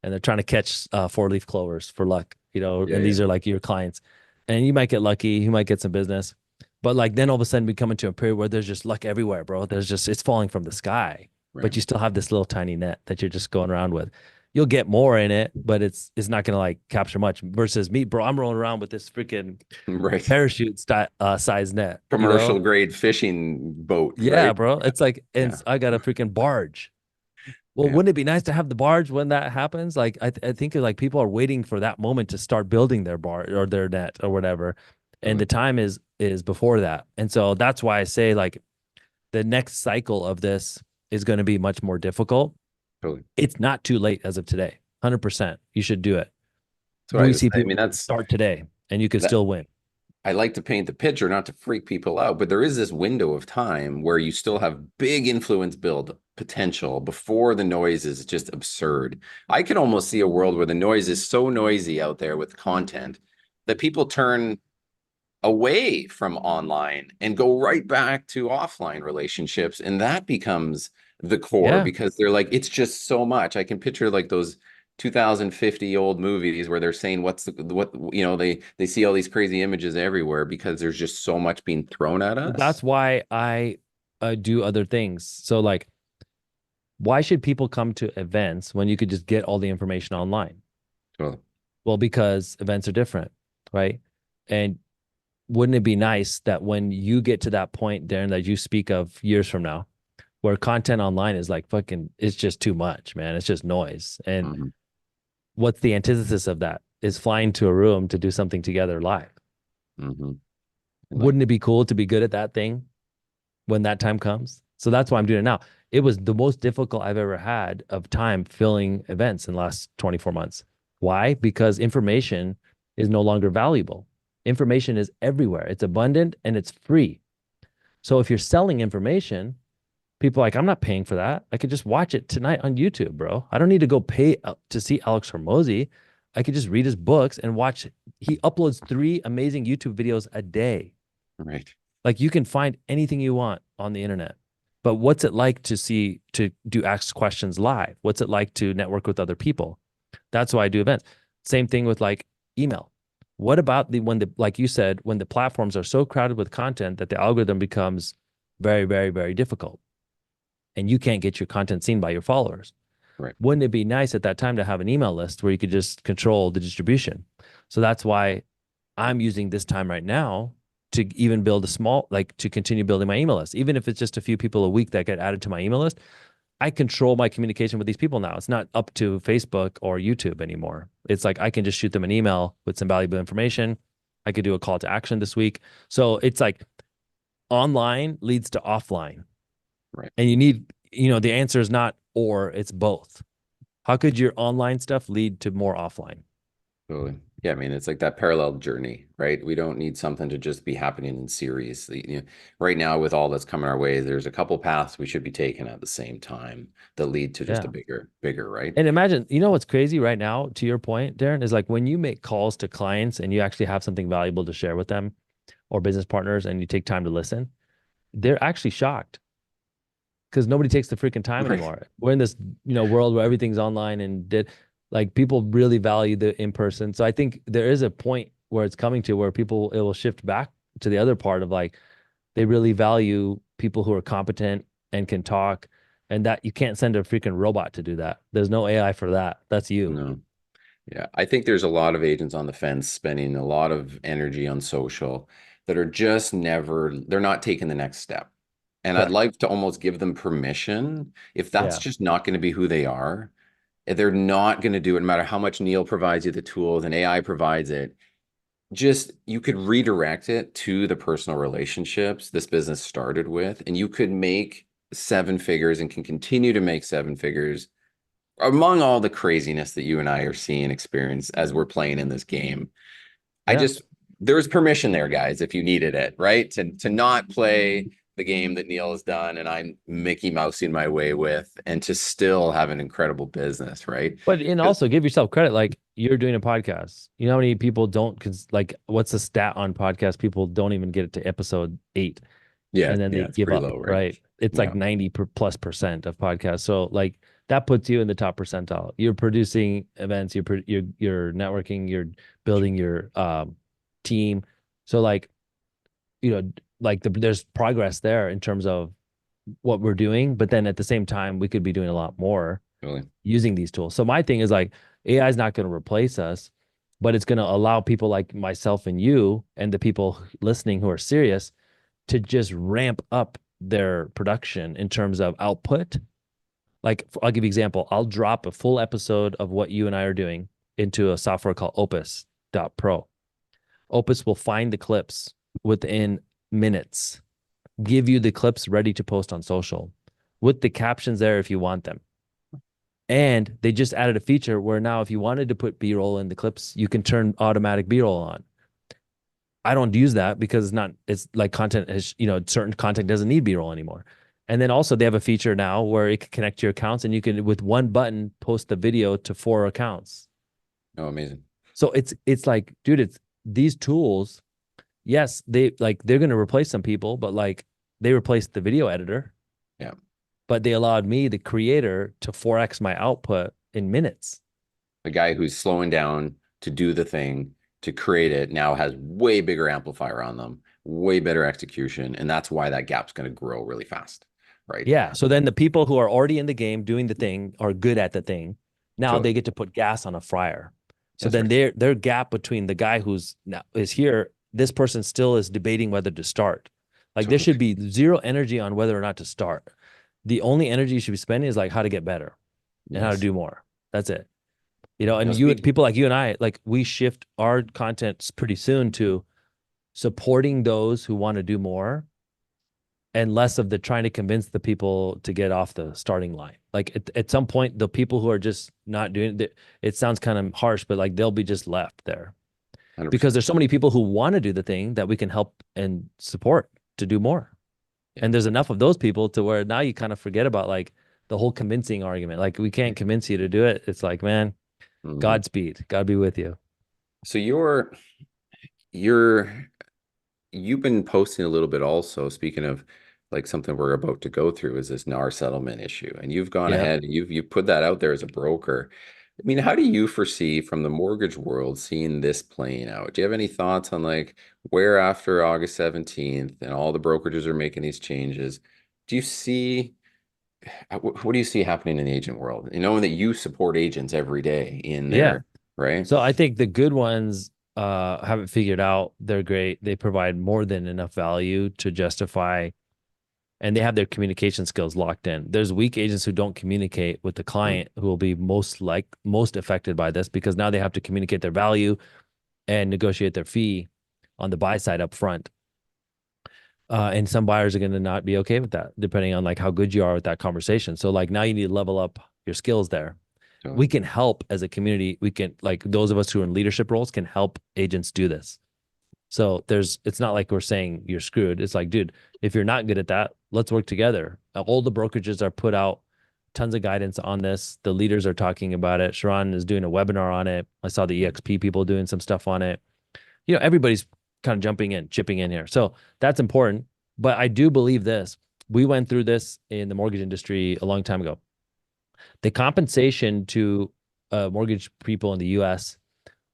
and they're trying to catch 4-leaf clovers for luck, Yeah, and yeah, these are like your clients. And you might get lucky, you might get some business. But like then all of a sudden we come into a period where there's just luck everywhere, bro. There's just it's falling from the sky. right. But you still have this little tiny net that you're just going around with. You'll get more in it, but it's not gonna like capture much versus me, bro. I'm rolling around with this freaking Right. parachute size net, Commercial grade fishing boat, Yeah, right? bro. It's like, and Yeah, I got a freaking barge. Well, yeah, wouldn't it be nice to have the barge when that happens? Like, I think like people are waiting for that moment to start building their barge or their net or whatever. and the Totally. time is before that. And so that's why I say like the next cycle of this is going to be much more difficult. Totally. It's not too late as of today. 100%. You should do it. That's what I We was see saying. I people mean, that's start today and you could that. still win. I like to paint the picture, not to freak people out, but there is this window of time where you still have big influence build potential before the noise is just absurd. I could almost see a world where the noise is so noisy out there with content that people turn away from online and go right back to offline relationships. And that becomes the core Yeah. because they're like, it's just so much. I can picture like those 2050 old movies where they're saying what they see all these crazy images everywhere because there's just so much being thrown at us. That's why I do other things. So like, why should people come to events when you could just get all the information online? So Well, because events are different, right? And wouldn't it be nice that when you get to that point, Darren, that you speak of years from now, where content online is like fucking, it's just too much, man. It's just noise. And mhm, what's the antithesis of that? Is flying to a room to do something together live. mhm. And like, Wouldn't it be cool to be good at that thing when that time comes? So that's why I'm doing it now. It was the most difficult I've ever had of time filling events in the last 24 months. Why? Because information is no longer valuable. Information is everywhere. It's abundant and it's free. So if you're selling information, people are like, I'm not paying for that. I could just watch it tonight on YouTube, bro. I don't need to go pay to see Alex Hormozy. I could just read his books and watch. He uploads 3 amazing YouTube videos a day. right, Like you can find anything you want on the internet. But what's it like to do ask questions live? What's it like to network with other people? That's why I do events. Same thing with like email. What about like you said, when the platforms are so crowded with content that the algorithm becomes very, very, very difficult and you can't get your content seen by your followers? right, Wouldn't it be nice at that time to have an email list where you could just control the distribution? So that's why I'm using this time right now to even build a small, like to continue building my email list. Even if it's just a few people a week that get added to my email list, I control my communication with these people now. It's not up to Facebook or YouTube anymore. It's like I can just shoot them an email with some valuable information. I could do a call to action this week. So it's like online leads to offline. right. And you need, the answer is not or, it's both. How could your online stuff lead to more offline? Totally. Yeah, I mean, it's like that parallel journey, right? We don't need something to just be happening in series. Right now, with all that's coming our way, there's a couple paths we should be taking at the same time that lead to just a Yeah. bigger, right? And imagine, what's crazy right now, to your point, Darren, is like when you make calls to clients and you actually have something valuable to share with them or business partners and you take time to listen, they're actually shocked because nobody takes the freaking time Right. anymore. We're in this, world where everything's online and like people really value the in person. So I think there is a point where it's coming to where people it will shift back to the other part of like they really value people who are competent and can talk and that you can't send a freaking robot to do that. There's no AI for that. That's you. No. Yeah, I think there's a lot of agents on the fence spending a lot of energy on social that are just they're not taking the next step. And I'd Correct. like to almost give them permission if that's Yeah. just not going to be who they are. If they're not going to do it, no matter how much Neil provides you the tools and AI provides it, just you could redirect it to the personal relationships this business started with, and you could make 7 figures and can continue to make 7 figures among all the craziness that you and I are seeing experience as we're playing in this game. I Yeah. just there's permission there, guys, if you needed it, right? To not play the game that Neil has done and I'm Mickey Mousing my way with, and to still have an incredible business, right? But and 'Cause- also give yourself credit. Like you're doing a podcast. You know how many people don't like what's the stat on podcast? People don't even get it to episode 8 yeah, and then yeah, they it's give pretty up, low, right? right? It's like Yeah, 90 plus percent of podcasts. So like that puts you in the top percentile. You're producing events, you're networking, you're building your team. So like, like there's progress there in terms of what we're doing, but then at the same time we could be doing a lot more really. using these tools. So my thing is like AI is not going to replace us, but it's going to allow people like myself and you and the people listening who are serious to just ramp up their production in terms of output. Like I'll give you an example. I'll drop a full episode of what you and I are doing into a software called Opus.pro. Opus will find the clips within minutes, give you the clips ready to post on social with the captions there if you want them. And they just added a feature where now if you wanted to put B-roll in the clips, you can turn automatic B-roll on. I don't use that because it's like content is, certain content doesn't need B-roll anymore. And then also they have a feature now where it can connect to your accounts and you can, with one button, post the video to 4 accounts. Oh, amazing. So it's like, dude, it's these tools. Yes, they're going to replace some people, but like they replaced the video editor, Yeah. but they allowed me, the creator, to 4x my output in minutes. The guy who's slowing down to do the thing to create it now has way bigger amplifier on them, way better execution, and that's why that gap's going to grow really fast, right? Yeah. So then the people who are already in the game doing the thing are good at the thing. Now Totally. they get to put gas on a fryer. So That's then right. their gap between the guy who's now is here, this person still is debating whether to start. Like there should Totally. be zero energy on whether or not to start. The only energy you should be spending is like how to get better and how to Yes. do more. That's it. And Now you speak. people like you and I, like we shift our content pretty soon to supporting those who want to do more and less of the trying to convince the people to get off the starting line. Like at some point, the people who are just not doing it sounds kind of harsh, but like they'll be just left there because 100%. there's so many people who want to do the thing that we can help and support to do more. Yeah. And there's enough of those people to where now you kind of forget about like the whole convincing argument. Like we can't convince you to do it. It's like, man, Mhm. Godspeed. God be with you. So you're you've been posting a little bit also, speaking of like something we're about to go through is this NAR settlement issue. And you've gone Yeah. ahead and you've put that out there as a broker. I mean, how do you foresee from the mortgage world seeing this playing out? Do you have any thoughts on like where after August 17th and all the brokerages are making these changes? Do you see what do you see happening in the agent world? You knowing that you support agents every day in Yeah. there, right? So I think the good ones have it figured out. They're great. They provide more than enough value to justify, and they have their communication skills locked in. There's weak agents who don't communicate with the Mm, client who will be most affected by this because now they have to communicate their value and negotiate their fee on the buy side up front. And some buyers are going to not be okay with that, depending on like how good you are with that conversation. So like now you need to level up your skills there. We totally. can help as a community. We can like those of us who are in leadership roles can help agents do this. So it's not like we're saying you're screwed. It's like, dude, if you're not good at that, let's work together. All the brokerages are put out tons of guidance on this. The leaders are talking about it. Sharon is doing a webinar on it. I saw the EXP people doing some stuff on it. Everybody's kind of jumping in, chipping in here. So that's important. But I do believe this. We went through this in the mortgage industry a long time ago. The compensation to mortgage people in the U.S.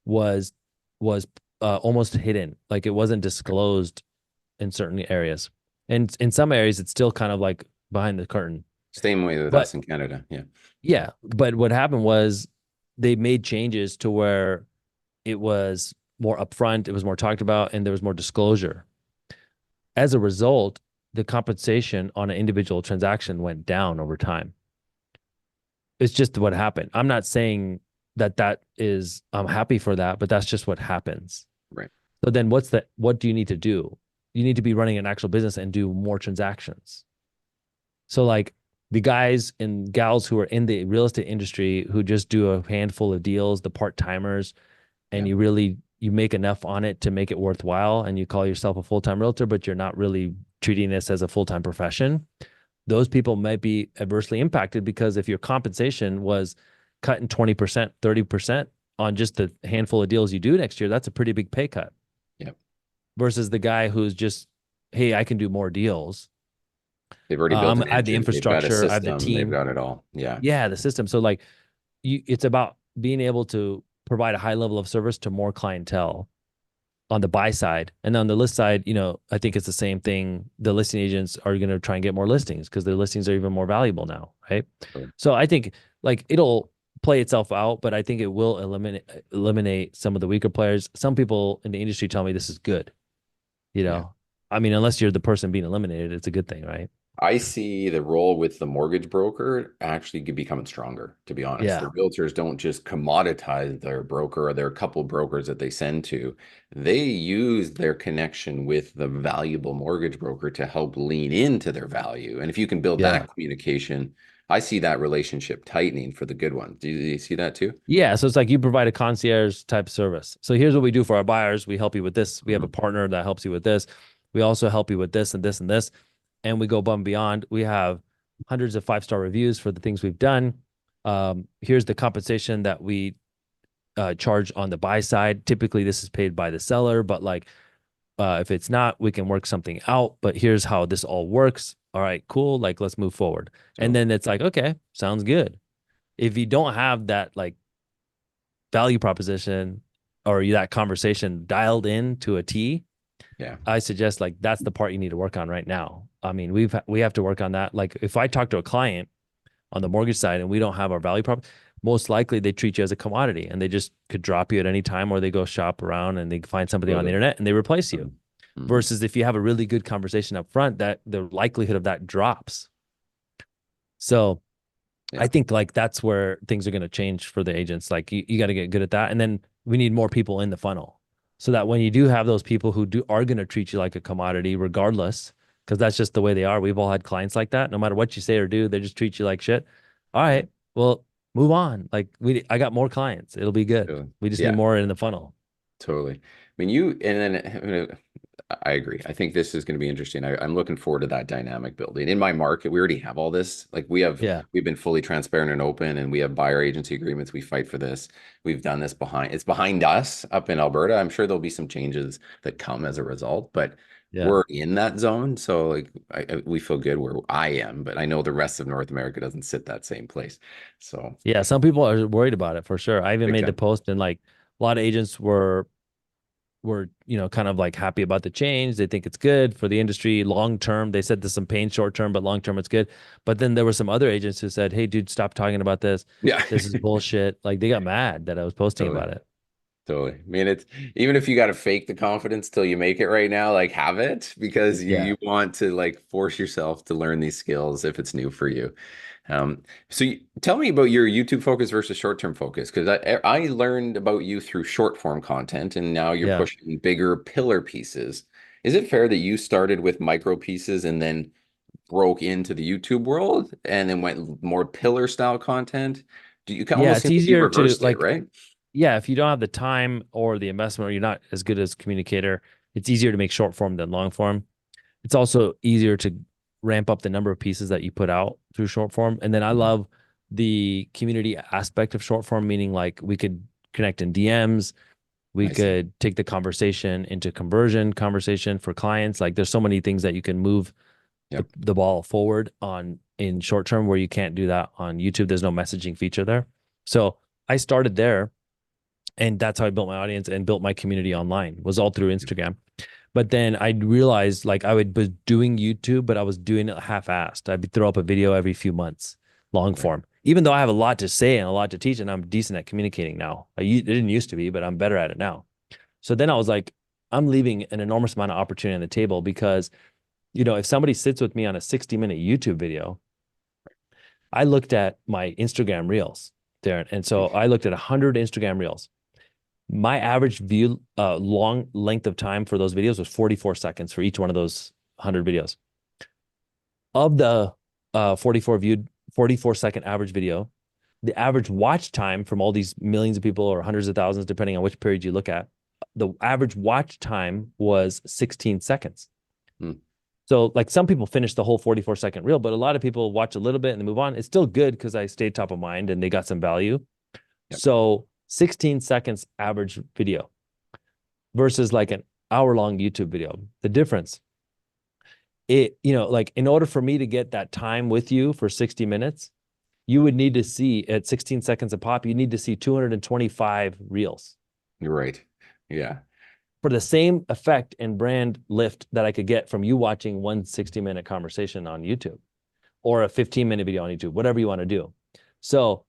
was was almost hidden, like it wasn't disclosed in certain areas, and in some areas it's still kind of like behind the curtain. Same way with But us in Canada. Yeah. yeah, but what happened was they made changes to where it was more upfront, it was more talked about, and there was more disclosure. As a result, the compensation on an individual transaction went down over time. It's just what happened. I'm not saying that is I'm happy for that, but that's just what happens. Right. So then what do you need to do? You need to be running an actual business and do more transactions. So like the guys and gals who are in the real estate industry who just do a handful of deals, the part-timers, and Yeah. you make enough on it to make it worthwhile and you call yourself a full-time realtor, but you're not really treating this as a full-time profession. Those people might be adversely impacted because if your compensation was cut in 20%, 30% on just the handful of deals you do next year, that's a pretty big pay cut Yeah. versus the guy who's just, hey, I can do more deals. They've already built an I have the engine. They've got a infrastructure, I have the system. They've team. got it all. Yeah. Yeah, the system. So like it's about being able to provide a high level of service to more clientele on the buy side. And on the list side, I think it's the same thing. The listing agents are going to try and get more listings because their listings are even more valuable now, right? Sure. So I think like it'll play itself out, but I think it will eliminate some of the weaker players. Some people in the industry tell me this is good, you Yeah. know. I mean, unless you're the person being eliminated, it's a good thing, right? I see the role with the mortgage broker actually becoming stronger, to be honest. The Yeah. realtors don't just commoditize their broker or their couple brokers that they send to. They use their connection with the valuable mortgage broker to help lean into their value. And if you can build Yeah. that communication, I see that relationship tightening for the good ones. Do you see that too? Yeah. So it's like you provide a concierge type service. So here's what we do for our buyers. We help you with this. We have a Mhm. partner that helps you with this. We also help you with this and this and this. And we go above and beyond. We have hundreds of 5-star reviews for the things we've done. Here's the compensation that we charge on the buy side. Typically, this is paid by the seller, but like if it's not, we can work something out. But here's how this all works. All right, cool. Like, let's move forward. And Totally. then it's like, okay, sounds good. If you don't have that like value proposition or that conversation dialed in to a T, Yeah. I suggest like that's the part you need to work on right now. I mean, we have to work on that. Like if I talk to a client on the mortgage side and we don't have our value prop, most likely they treat you as a commodity and they just could drop you at any time, or they go shop around and they find somebody on the Totally. internet and they replace you. Mhm. Versus if you have a really good conversation up front, that the likelihood of that drops. So I Yeah. think like that's where things are going to change for the agents. Like you got to get good at that. And then we need more people in the funnel so that when you do have those people who are going to treat you like a commodity, regardless, because that's just the way they are. We've all had clients like that. No matter what you say or do, they just treat you like shit. All Yeah. right, well, move on. Like I got more clients. It'll be good. Totally. We just need Yeah. more in the funnel. Totally. I mean, and then I agree. I think this is going to be interesting. I'm looking forward to that dynamic building. In my market, we already have all this. Like Yeah. we've been fully transparent and open, and we have buyer agency agreements. We fight for this. We've done this it's behind us up in Alberta. I'm sure there'll be some changes that come as a result, but Yeah. we're in that zone. So like we feel good where I am, but I know the rest of North America doesn't sit that same place. So Yeah. Some people are worried about it for sure. I even big made the time. post and like a lot of agents were kind of like happy about the change. They think it's good for the industry long term. They said there's some pain short term, but long term it's good. But then there were some other agents who said, "Hey, dude, stop talking about this. Yeah. This is bullshit." Like they got mad that I was posting Totally. about it. Totally. I mean, it's even if you got to fake the confidence till you make it right now, like have it because Yeah, you want to like force yourself to learn these skills if it's new for you. Tell me about your YouTube focus versus short-term focus because I learned about you through short form content and now you're yeah, pushing bigger pillar pieces. Is it fair that you started with micro pieces and then broke into the YouTube world and then went more pillar style content? Do you yeah. almost It's seem like you easier to reversed it, like, right? yeah. If you don't have the time or the investment, or you're not as good as a communicator, it's easier to make short form than long form. It's also easier to ramp up the number of pieces that you put out through short form. And then I Mhm. love the community aspect of short form, meaning like we could connect in DMs, we I see. could take the conversation into conversion conversation for clients. Like there's so many things that you can move Yep. the ball forward on in short term where you can't do that on YouTube. There's no messaging feature there. So I started there and that's how I built my audience and built my community online was all through Instagram. But then I realized like I would be doing YouTube, but I was doing it half-assed. I'd throw up a video every few months, long Right. form. Even though I have a lot to say and a lot to teach, and I'm decent at communicating now. It didn't used to be, but I'm better at it now. So then I was like, I'm leaving an enormous amount of opportunity on the table because, if somebody sits with me on a 60-minute YouTube video, I looked at my Instagram reels, Darren. And so I looked at 100 Instagram reels. My average view long length of time for those videos was 44 seconds for each one of those 100 videos. Of the 44-second average video, the average watch time from all these millions of people or hundreds of thousands, depending on which period you look at, the average watch time was 16 seconds. Hmm. So like some people finish the whole 44-second reel, but a lot of people watch a little bit and they move on. It's still good because I stayed top of mind and they got some value. Yep. So 16 seconds average video versus like an hour-long YouTube video. The difference, like in order for me to get that time with you for 60 minutes, you would need to see at 16 seconds a pop, you need to see 225 reels You're right. Yeah. for the same effect and brand lift that I could get from you watching one 60-minute conversation on YouTube or a 15-minute video on YouTube, whatever you want to do. So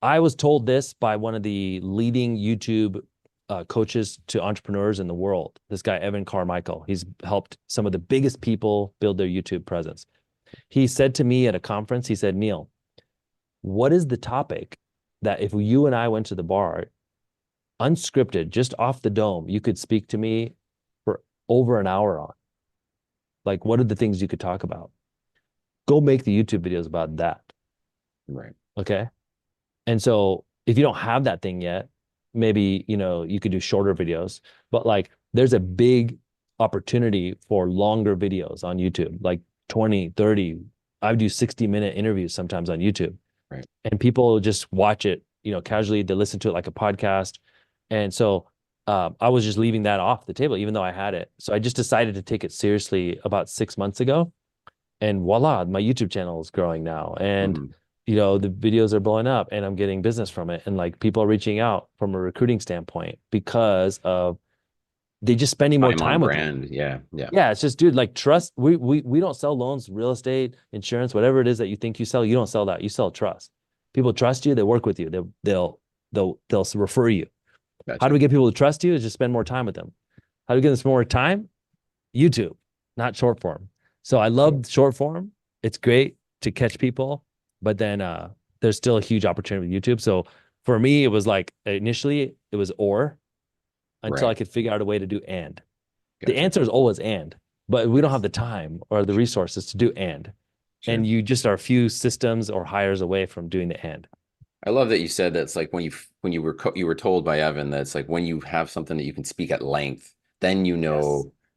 I was told this by one of the leading YouTube coaches to entrepreneurs in the world. This guy, Evan Carmichael, he's helped some of the biggest people build their YouTube presence. He said to me at a conference, he said, Neel, what is the topic that if you and I went to the bar, unscripted, just off the dome, you could speak to me for over an hour on? Like, what are the things you could talk about? Go make the YouTube videos about that. Right. Okay. And so if you don't have that thing yet, maybe, you could do shorter videos, but like there's a big opportunity for longer videos on YouTube, like 20, 30. I do 60-minute interviews sometimes on YouTube, Right. and people just watch it, casually. They listen to it like a podcast. And so I was just leaving that off the table, even though I had it. So I just decided to take it seriously about 6 months ago, and voila, my YouTube channel is growing now. And Mhm. the videos are blowing up and I'm getting business from it. And like people are reaching out from a recruiting standpoint because of they just spending more Time on time with you. brand. Yeah. Yeah. Yeah, it's just, dude, like trust. We don't sell loans, real estate, insurance, whatever it is that you think you sell. You don't sell that. You sell trust. People trust you. They work with you. They'll refer you. How do Gotcha. we get people to trust you? Is just spend more time with them. How do we get them to spend more time? YouTube, not short form. So I Love it. love short form. It's great to catch people, but then there's still a huge opportunity with YouTube. So for me, it was like initially it was or until I Right. could figure out a way to do and. The Gotcha. answer is always and, but we don't have Yes. the time or the resources to do and. Sure. And you just are a few systems or hires away from doing the and. I love that you said that's like when you were told by Evan that's like when you have something that you can speak at length, then Yes.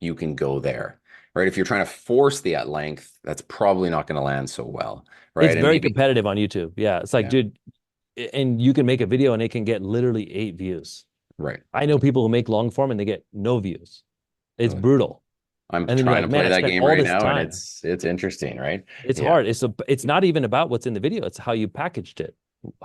you can go there, right? If you're trying to force the at length, that's probably not going to land so well, It's right? And very maybe, competitive on YouTube. Yeah. It's like, yeah, dude, and you can make a video and it can get literally 8 views. right. I know people who make long form and they get no views. It's Oh, brutal. I'm And then you're trying to like, man, play I that spent game all right this now, and time. it's interesting, right? It's Yeah, hard. It's not even about what's in the video. It's how you packaged it.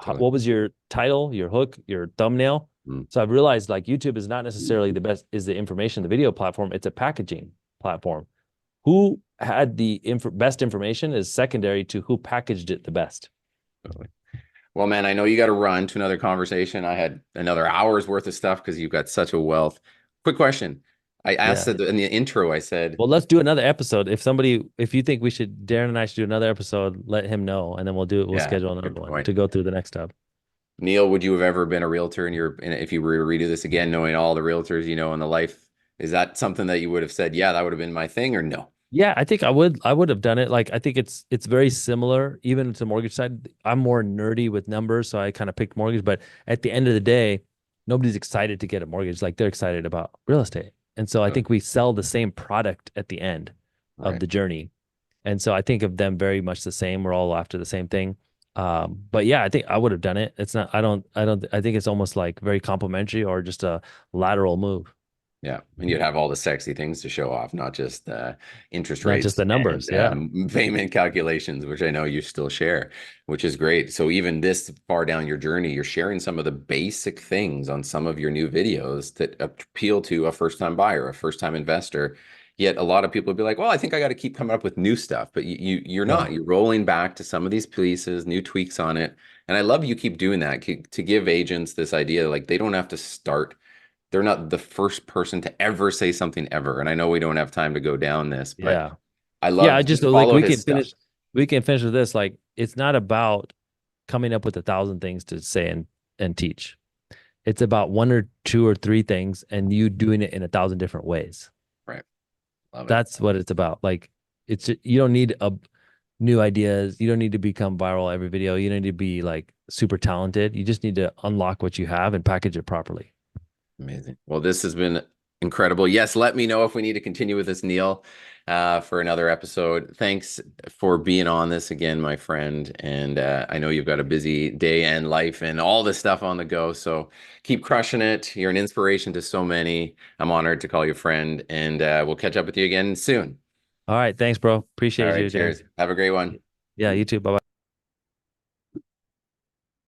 totally. What was your title, your hook, your thumbnail? Mm, So I've realized like YouTube is not necessarily the best, is the information, the video platform. It's a packaging platform. Who had the best information is secondary to who packaged it the best. totally. Well, man, I know you got to run to another conversation. I had another hour's worth of stuff because you've got such a wealth. Quick question. I asked Yeah. in the intro, I said, Well, let's do another episode. If you think Darren and I should do another episode, let him know, and then we'll yeah, schedule good another one point. to go through the next step. Neil, would you have ever been a realtor if you were to redo this again, knowing all the realtors you know in the life? Is that something that you would have said, yeah, that would have been my thing, or no? Yeah, I think I would have done it. Like I think it's very similar even to mortgage side. I'm more nerdy with numbers, so I kind of picked mortgage, but at the end of the day, nobody's excited to get a mortgage like they're excited about real estate. And so I Oh, think we sell the same product at the end of right. the journey. And so I think of them very much the same. We're all after the same thing. But yeah, I think I would have done it. It's not, I think it's almost like very complimentary or just a lateral move, Yeah, and you'd have all the sexy things to show off, not just interest not just rates the numbers. and Yeah. payment calculations, which I know you still share, which is great. So even this far down your journey, you're sharing some of the basic things on some of your new videos that appeal to a first-time buyer, a first-time investor. Yet a lot of people would be like, "Well, I think I got to keep coming up with new stuff," but you're not. No. You're rolling back to some of these pieces, new tweaks on it, and I love you keep doing that to give agents this idea like they don't have to start, they're not the first person to ever say something ever. And I know we don't have time to go down this, but Yeah. I Yeah, I love just just like follow his stuff. we can finish with this. Like it's not about coming up with 1,000 things to say and teach. It's about one or two or three things and you doing it in 1,000 different ways. Right. Love it. That's what it's about. Like you don't need new ideas. You don't need to become viral every video. You don't need to be like super talented. You just need to unlock what you have and package it properly. Amazing. Well, this has been incredible. Yes, let me know if we need to continue with this, Neil, for another episode. Thanks for being on this again, my friend. And I know you've got a busy day and life and all this stuff on the go. So keep crushing it. You're an inspiration to so many. I'm honored to call you friend, and we'll catch up with you again soon. All right. Thanks, bro. All Appreciate right. you, Darren. Cheers. Have a great one. Yeah, you too. Bye bye.